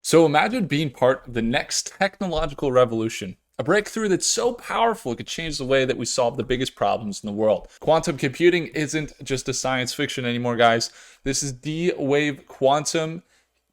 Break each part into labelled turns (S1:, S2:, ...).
S1: So imagine being part of the next technological revolution, a breakthrough that's so powerful it could change the way that we solve the biggest problems in the world. Quantum computing isn't just a science fiction anymore, guys. This is D-Wave Quantum,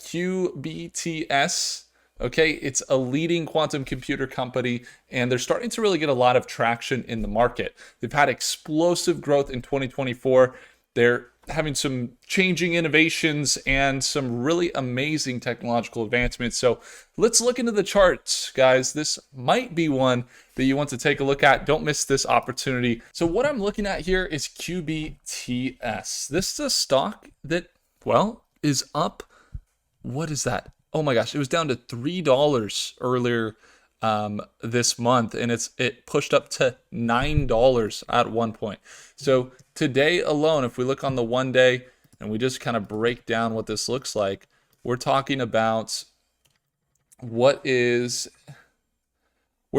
S1: QBTS. Okay, it's a leading quantum computer company, and they're starting to really get a lot of traction in the market. They've had explosive growth in 2024. They're having some changing innovations and some really amazing technological advancements. So let's look into the charts, guys. This might be one that you want to take a look at. Don't miss this opportunity. So what I'm looking at here is QBTS. This is a stock that, well, is up. What is that? Oh my gosh, it was down to $3 earlier this month, and it pushed up to $9 at one point. So today alone, if we look on the 1 day and we just kind of break down what this looks like, we're talking about we're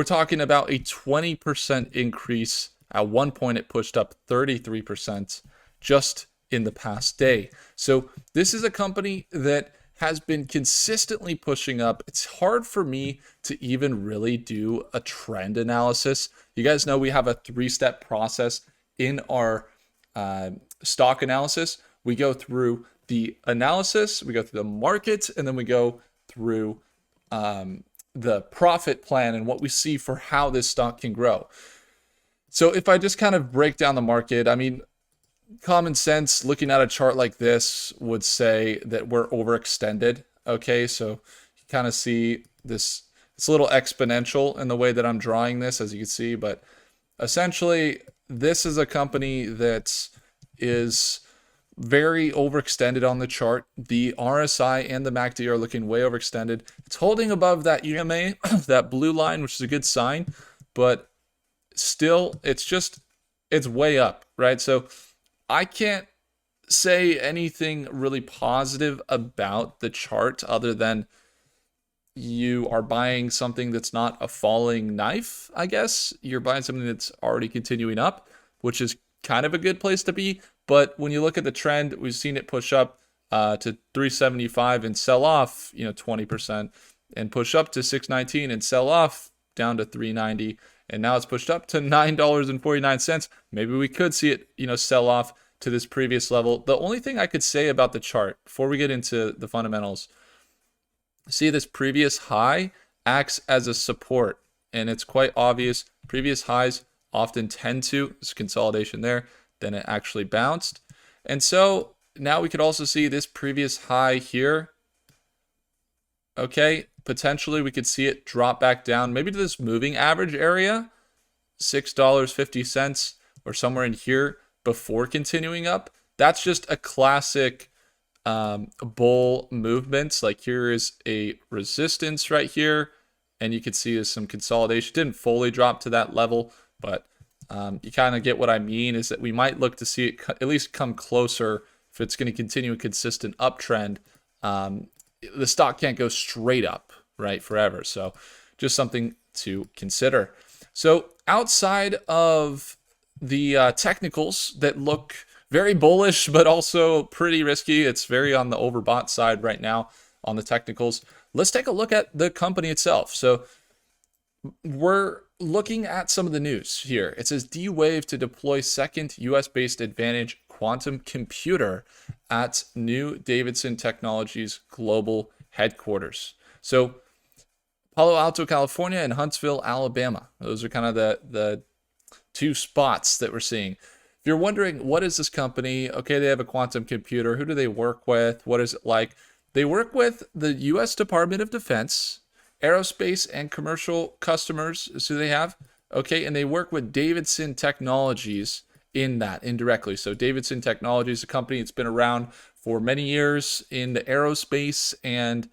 S1: talking about a 20% increase. At one point, it pushed up 33% just in the past day. So this is a company that has been consistently pushing up. It's hard for me to even really do a trend analysis. You guys know we have a 3-step process in our stock analysis. We go through the analysis, we go through the market, and then we go through the profit plan and what we see for how this stock can grow. So if I just kind of break down the market, I mean, common sense looking at a chart like this would say that we're overextended. Okay, so you kind of see this, it's a little exponential in the way that I'm drawing this, as you can see, but essentially this is a company that is very overextended on the chart. The RSI and the MACD are looking way overextended. It's holding above that EMA, that blue line, which is a good sign, but still it's way up, right? So I can't say anything really positive about the chart other than you are buying something that's not a falling knife, I guess. You're buying something that's already continuing up, which is kind of a good place to be. But when you look at the trend, we've seen it push up to 375 and sell off, 20%, and push up to 619 and sell off down to 390. And now it's pushed up to $9.49. Maybe we could see it, sell off to this previous level. The only thing I could say about the chart before we get into the fundamentals, see this previous high acts as a support, and it's quite obvious. Previous highs often tend to, there's consolidation there, then it actually bounced. And so now we could also see this previous high here. Okay, potentially we could see it drop back down, maybe to this moving average area, $6.50 or somewhere in here before continuing up. That's just a classic bull movement. Like here is a resistance right here, and you can see there's some consolidation. Didn't fully drop to that level, but you kind of get what I mean, is that we might look to see it at least come closer if it's going to continue a consistent uptrend. The stock can't go straight up, right, forever. So just something to consider. So outside of the technicals that look very bullish, but also pretty risky, it's very on the overbought side right now on the technicals. Let's take a look at the company itself. So we're looking at some of the news here. It says D-Wave to deploy second US-based Advantage quantum computer at new Davidson Technologies global headquarters. So Palo Alto, California, and Huntsville, Alabama. Those are kind of the two spots that we're seeing. If you're wondering, what is this company? Okay, they have a quantum computer. Who do they work with? What is it like? They work with the U.S. Department of Defense, aerospace and commercial customers is who they have. Okay, and they work with Davidson Technologies in that indirectly. So Davidson Technologies is a company that's been around for many years in the aerospace and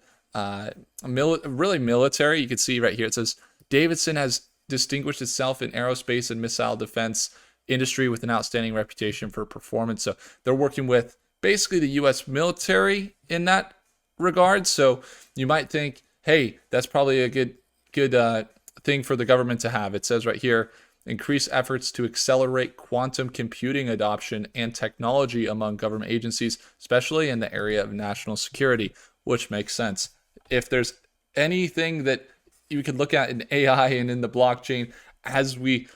S1: really military. You can see right here, it says Davidson has distinguished itself in aerospace and missile defense industry with an outstanding reputation for performance. So they're working with basically the U.S. military in that regard. So you might think, hey, that's probably a good thing for the government to have. It says right here, increase efforts to accelerate quantum computing adoption and technology among government agencies, especially in the area of national security, which makes sense. if there's anything that you could look at in AI and in the blockchain as we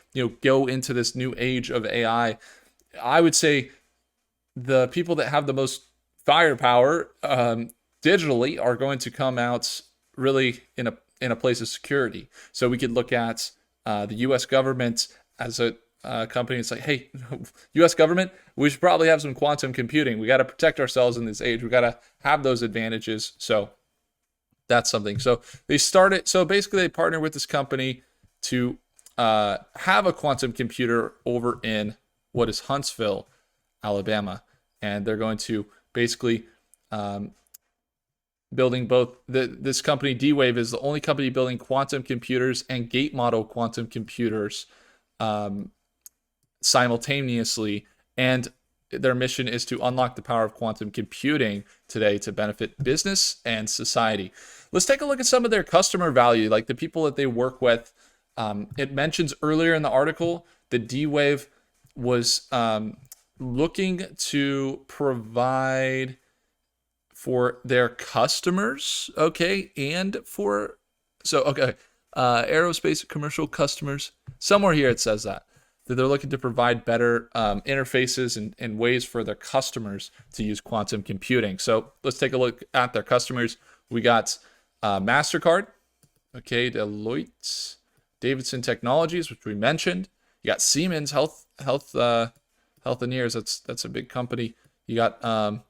S1: go into this new age of I would say the people that have the most firepower digitally are going to come out really in a place of security. So we could look at the U.S. government as a company. It's like, hey, U.S. government, we should probably have some quantum computing. We got to protect ourselves in this age. We got to have those advantages. So that's something. So they started. So basically, they partnered with this company to have a quantum computer over in what is Huntsville, Alabama, and they're going to basically building both. This company, D-Wave, is the only company building quantum computers and gate model quantum computers simultaneously, and their mission is to unlock the power of quantum computing today to benefit business and society. Let's take a look at some of their customer value, like the people that they work with. It mentions earlier in the article that D-Wave was looking to provide for their customers, okay, and for aerospace commercial customers. Somewhere here it says that they're looking to provide better interfaces and ways for their customers to use quantum computing. So let's take a look at their customers. We got MasterCard, okay, Deloitte, Davidson Technologies, which we mentioned. You got Siemens Healthineers. That's a big company. You got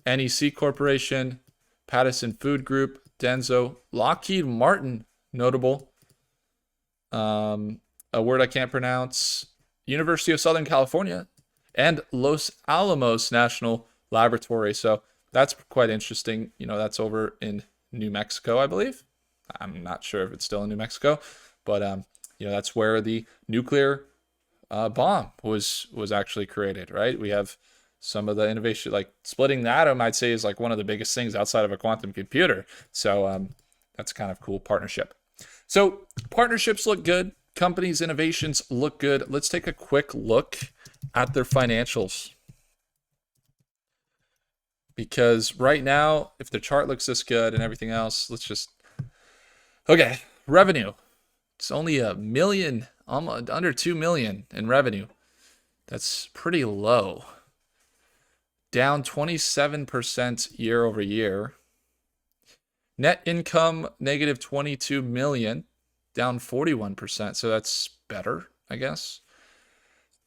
S1: NEC Corporation, Pattison Food Group, Denso, Lockheed Martin, notable. A word I can't pronounce. University of Southern California, and Los Alamos National Laboratory. So that's quite interesting. That's over in New Mexico, I believe. I'm not sure if it's still in New Mexico, but that's where the nuclear bomb was actually created, right? We have some of the innovation, like splitting the atom, I'd say is like one of the biggest things outside of a quantum computer. So that's kind of cool partnership. So partnerships look good. Companies' innovations look good. Let's take a quick look at their financials. Because right now, if the chart looks this good and everything else, okay, revenue. It's only $1 million, almost under $2 million in revenue. That's pretty low. Down 27% year over year. Net income, negative $22 million. Down 41%, so that's better, I guess.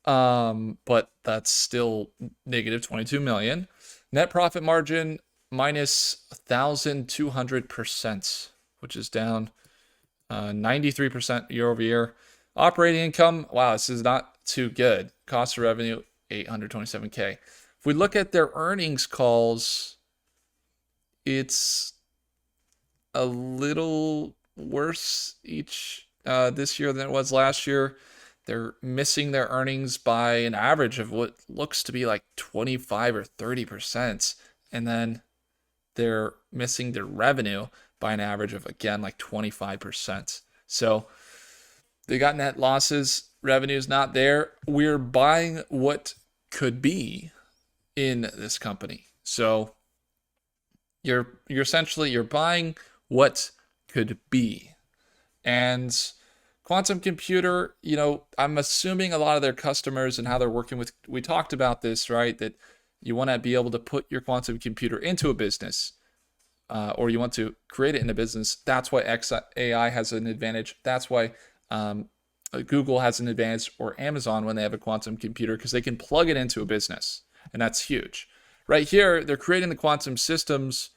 S1: But that's still negative 22 million. Net profit margin minus 1,200%, which is down 93% year over year. Operating income, wow, this is not too good. Cost of revenue, $827K. If we look at their earnings calls, it's a little worse this year than it was last year. They're missing their earnings by an average of what looks to be like 25 or 30%. And then they're missing their revenue by an average of, again, like 25%. So they got net losses. Revenue's not there. We're buying what could be in this company. So you're essentially buying what could be. And quantum computer, I'm assuming a lot of their customers and how they're working with, we talked about this, right? That you want to be able to put your quantum computer into a business, or you want to create it in a business. That's why XAI has an advantage. That's why Google has an advantage, or Amazon when they have a quantum computer, because they can plug it into a business. And that's huge. Right here, they're creating the quantum systems,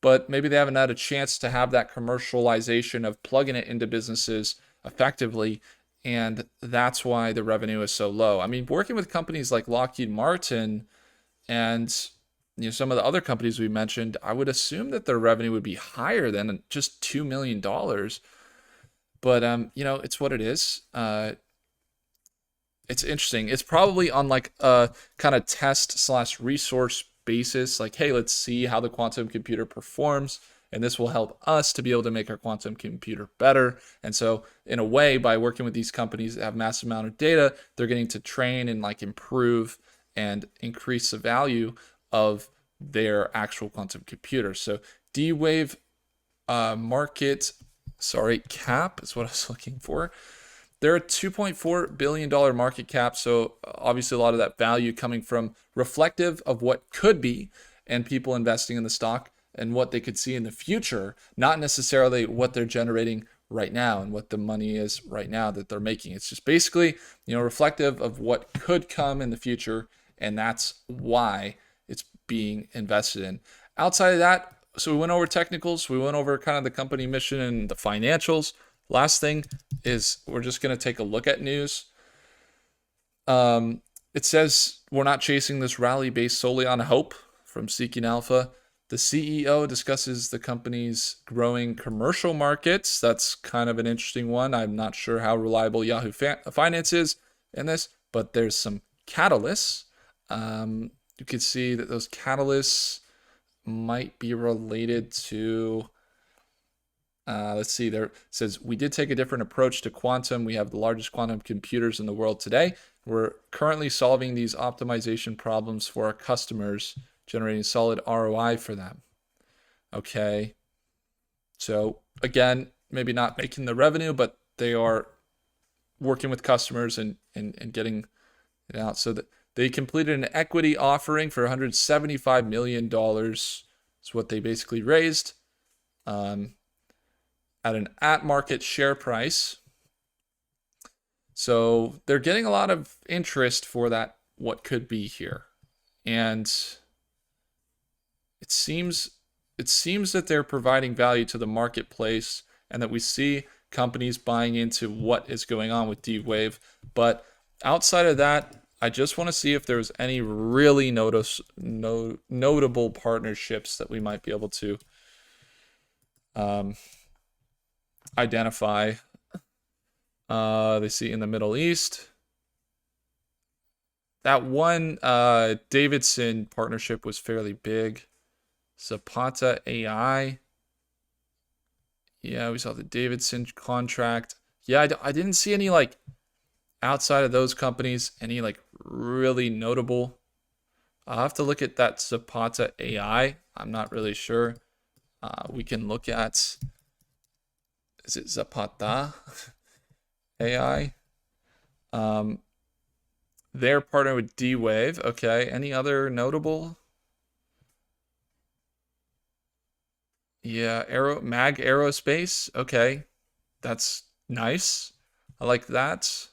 S1: but maybe they haven't had a chance to have that commercialization of plugging it into businesses effectively, and that's why the revenue is so low. I mean, working with companies like Lockheed Martin and some of the other companies we mentioned, I would assume that their revenue would be higher than just $2 million. But it's what it is. It's interesting. It's probably on like a kind of test/resource basis, like, hey, let's see how the quantum computer performs, and this will help us to be able to make our quantum computer better. And so in a way, by working with these companies that have massive amount of data, they're getting to train and like improve and increase the value of their actual quantum computer. So D-Wave cap is what I was looking for. They're a $2.4 billion market cap. So obviously a lot of that value coming from reflective of what could be and people investing in the stock and what they could see in the future, not necessarily what they're generating right now and what the money is right now that they're making. It's just basically, reflective of what could come in the future. And that's why it's being invested in. Outside of that, so we went over technicals, we went over kind of the company mission and the financials. Last thing is we're just going to take a look at news. It says we're not chasing this rally based solely on hope from Seeking Alpha. The CEO discusses the company's growing commercial markets. That's kind of an interesting one. I'm not sure how reliable Yahoo Finance is in this, but there's some catalysts. You can see that those catalysts might be related to, let's see, there it says, we did take a different approach to quantum. We have the largest quantum computers in the world today. We're currently solving these optimization problems for our customers, generating solid ROI for them. Okay. So again, maybe not making the revenue, but they are working with customers and getting it out. So that they completed an equity offering for $175 million. Is what they basically raised at an at-market share price. So they're getting a lot of interest for that, what could be here. And it seems that they're providing value to the marketplace and that we see companies buying into what is going on with D-Wave. But outside of that, I just want to see if there's any really notable partnerships that we might be able to identify. They see in the Middle East. That one Davidson partnership was fairly big. Zapata AI. Yeah, we saw the Davidson contract. Yeah, I didn't see any outside of those companies, any really notable. I'll have to look at that Zapata AI. I'm not really sure. We can look at, is it Zapata AI? They're partnered with D-Wave. Okay, any other notable? Yeah, MAG Aerospace. Okay, that's nice. I like that.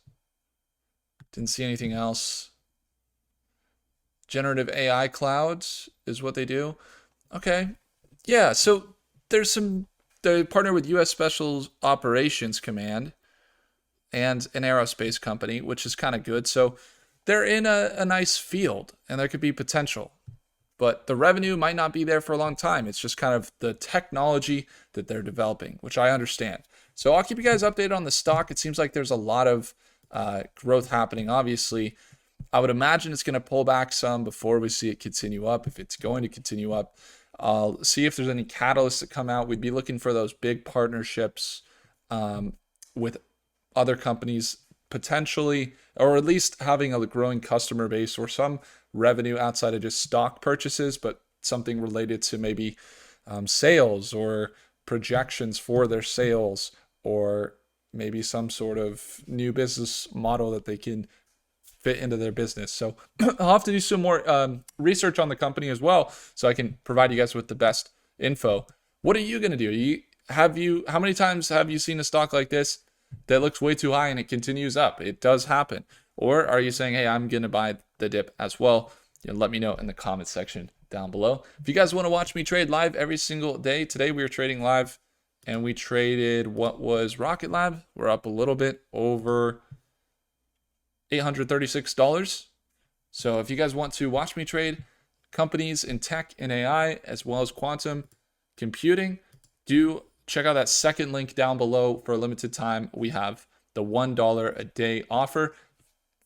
S1: Didn't see anything else. Generative AI clouds is what they do. Okay. Yeah, so they partner with U.S. Special Operations Command and an aerospace company, which is kind of good. So they're in a nice field and there could be potential. But the revenue might not be there for a long time. It's just kind of the technology that they're developing, which I understand. So I'll keep you guys updated on the stock. It seems like there's a lot of growth happening. Obviously, I would imagine it's going to pull back some before we see it continue up. If it's going to continue up, I'll see if there's any catalysts that come out. We'd be looking for those big partnerships with other companies potentially, or at least having a growing customer base or some revenue outside of just stock purchases, but something related to maybe sales or projections for their sales, or maybe some sort of new business model that they can fit into their business. So I'll have to do some more research on the company as well, so I can provide you guys with the best info. What are you going to do? How many times have you seen a stock like this that looks way too high and it continues up? It does happen. Or are you saying, hey, I'm going to buy the dip as well? Let me know in the comment section down below. If you guys want to watch me trade live every single day, today we were trading live and we traded what was Rocket Lab. We're up a little bit over $836. So if you guys want to watch me trade companies in tech and AI as well as quantum computing, do check out that second link down below. For a limited time, we have the $1 a day offer.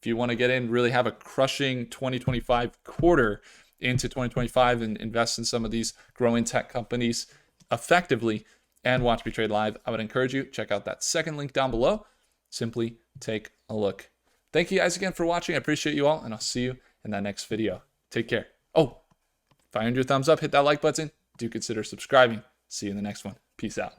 S1: If you want to get in, really have a crushing 2025 quarter into 2025 and invest in some of these growing tech companies effectively and watch me trade live, I would encourage you, check out that second link down below. Simply take a look. Thank you guys again for watching. I appreciate you all, and I'll see you in that next video. Take care. Oh, if I earned your thumbs up, hit that like button. Do consider subscribing. See you in the next one. Peace out.